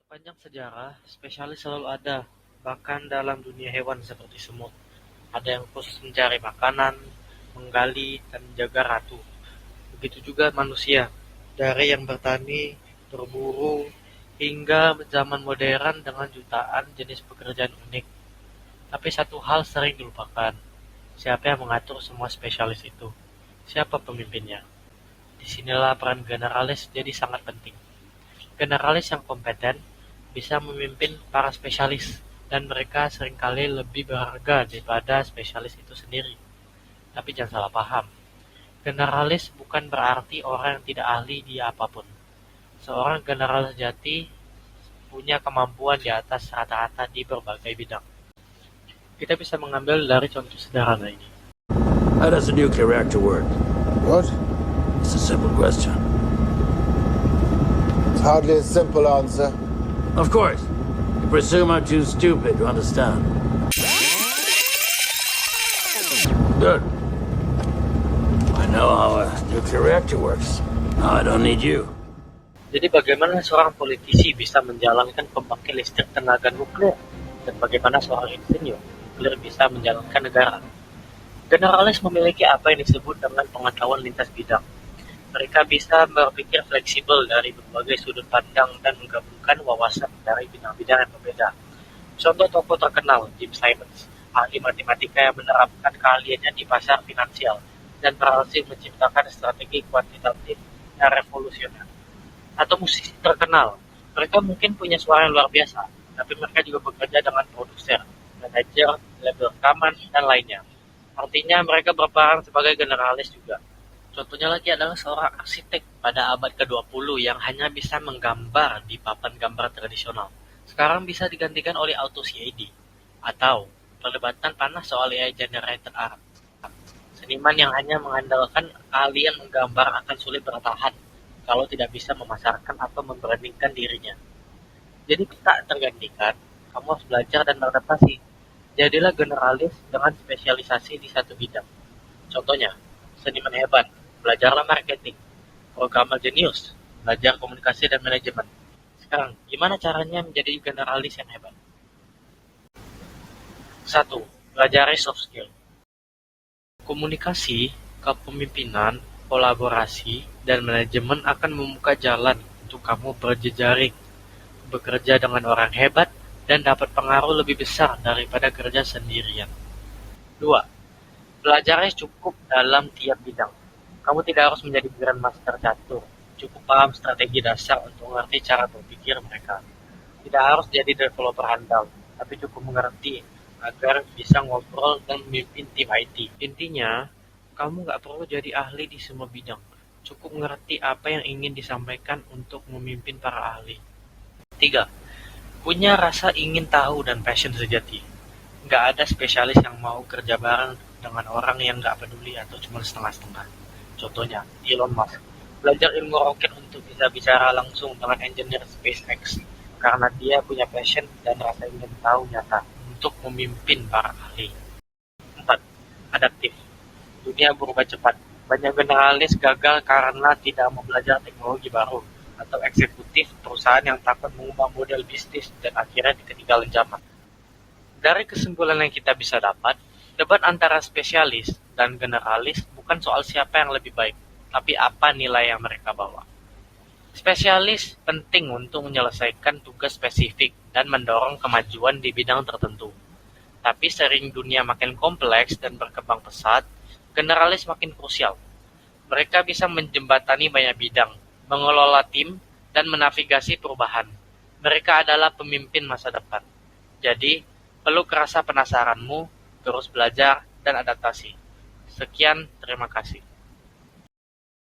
Sepanjang sejarah, spesialis selalu ada, bahkan dalam dunia hewan seperti semut. Ada yang khusus mencari makanan, menggali, dan menjaga ratu. Begitu juga manusia, dari yang bertani, berburu, hingga zaman modern dengan jutaan jenis pekerjaan unik. Tapi satu hal sering dilupakan, siapa yang mengatur semua spesialis itu? Siapa pemimpinnya? Disinilah peran generalis jadi sangat penting. Generalis yang kompeten bisa memimpin para spesialis, dan mereka seringkali lebih berharga daripada spesialis itu sendiri. Tapi jangan salah paham, generalis bukan berarti orang yang tidak ahli di apapun. Seorang generalis sejati punya kemampuan di atas rata-rata di berbagai bidang. Kita bisa mengambil dari contoh sederhana ini. How does a nuclear reactor work? What? It's a simple question. It's hardly a simple answer. Of course. You presume I'm too stupid to understand. Good. I know how a nuclear reactor works. Now I don't need you. Jadi bagaimana seorang politisi bisa menjalankan pembangkit listrik tenaga nuklir? Dan bagaimana seorang insinyur nuklir bisa menjalankan negara? Generalis memiliki apa yang disebut dengan pengetahuan lintas bidang. Mereka bisa berpikir fleksibel dari berbagai sudut pandang dan menggabungkan wawasan dari bidang-bidang yang berbeda. Contoh tokoh terkenal, Jim Simons, ahli matematika yang menerapkan keahliannya di pasar finansial dan berhasil menciptakan strategi kuantitatif yang revolusioner. Atau musisi terkenal, mereka mungkin punya suara yang luar biasa, tapi mereka juga bekerja dengan produser, manajer, label rekaman, dan lainnya. Artinya mereka berperan sebagai generalis juga. Contohnya lagi adalah seorang arsitek pada abad ke-20 yang hanya bisa menggambar di papan gambar tradisional. Sekarang bisa digantikan oleh auto CAD. Atau perdebatan panas soal AI generated art. Seniman yang hanya mengandalkan keahlian menggambar akan sulit bertahan kalau tidak bisa memasarkan atau membrandingkan dirinya. Jadi tak tergantikan, kamu harus belajar dan beradaptasi. Jadilah generalis dengan spesialisasi di satu bidang. Contohnya, seniman hebat, belajarlah marketing. Programmer jenius, belajar komunikasi dan manajemen. Sekarang, gimana caranya menjadi generalis yang hebat? 1. Pelajari soft skill. Komunikasi, kepemimpinan, kolaborasi, dan manajemen akan membuka jalan untuk kamu berjejaring, bekerja dengan orang hebat, dan dapat pengaruh lebih besar daripada kerja sendirian. 2. Belajarnya cukup dalam tiap bidang. Kamu tidak harus menjadi grandmaster catur, cukup paham strategi dasar untuk mengerti cara berpikir mereka. Tidak harus jadi developer handal, tapi cukup mengerti agar bisa ngobrol dan memimpin tim IT. Intinya, kamu nggak perlu jadi ahli di semua bidang. Cukup mengerti apa yang ingin disampaikan untuk memimpin para ahli. 3. Punya rasa ingin tahu dan passion sejati. Nggak ada spesialis yang mau kerja bareng dengan orang yang nggak peduli atau cuma setengah-setengah. Contohnya, Elon Musk belajar ilmu roket untuk bisa bicara langsung dengan engineer SpaceX karena dia punya passion dan rasa ingin tahu nyata untuk memimpin para ahli. 4. Adaptif. Dunia berubah cepat. Banyak generalis gagal karena tidak mau belajar teknologi baru atau eksekutif perusahaan yang takut mengubah model bisnis dan akhirnya ketinggalan zaman. Dari kesimpulan yang kita bisa dapat, debat antara spesialis dan generalis bukan soal siapa yang lebih baik, tapi apa nilai yang mereka bawa. Spesialis penting untuk menyelesaikan tugas spesifik dan mendorong kemajuan di bidang tertentu. Tapi sering dunia makin kompleks dan berkembang pesat, generalis makin krusial. Mereka bisa menjembatani banyak bidang, mengelola tim, dan menavigasi perubahan. Mereka adalah pemimpin masa depan. Jadi, perlu kerasa penasaranmu, terus belajar, dan adaptasi. Sekian, terima kasih.